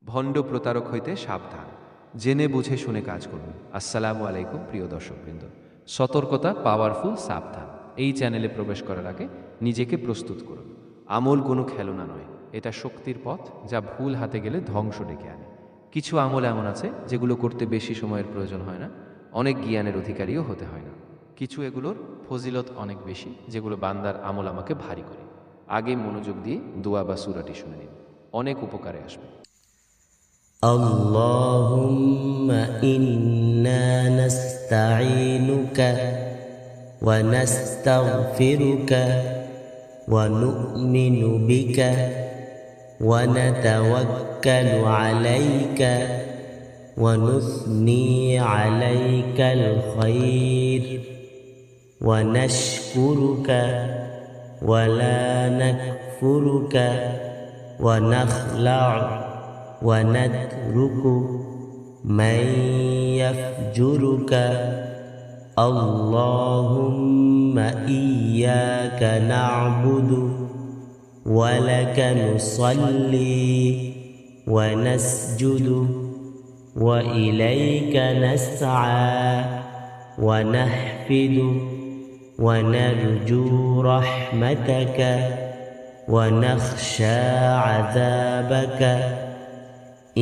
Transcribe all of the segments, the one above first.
ভণ্ড প্রতারক হইতে সাবধান, জেনে বুঝে শুনে কাজ করুন। আসসালামু আলাইকুম প্রিয় দর্শকবৃন্দ। সতর্কতা, পাওয়ারফুল, সাবধান। এই চ্যানেলে প্রবেশ করার আগে নিজেকে প্রস্তুত করুন। আমল কোনো খেলনা নয়, এটা শক্তির পথ, যা ভুল হাতে গেলে ধ্বংস ডেকে আনে। কিছু আমল এমন আছে যেগুলো করতে বেশি সময়ের প্রয়োজন হয় না, অনেক জ্ঞানের অধিকারীও হতে হয় না। কিছু এগুলোর ফজিলত অনেক বেশি, যেগুলো বান্দার আমল আমাকে ভারী করে। আগে মনোযোগ দিয়ে দোয়া বা সূরাটি শুনে নিন, অনেক উপকারে আসবে। اللهم إنا نستعينك ونستغفرك ونؤمن بك ونتوكل عليك ونثني عليك الخير ونشكرك ولا نكفرك ونخلع ونترك من يفجرك. اللهم إياك نعبد ولك نصلي ونسجد وإليك نسعى ونحفد ونرجو رحمتك ونخشى عذابك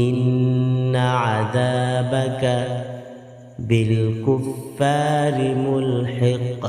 إن عذابك بالكفار ملحق.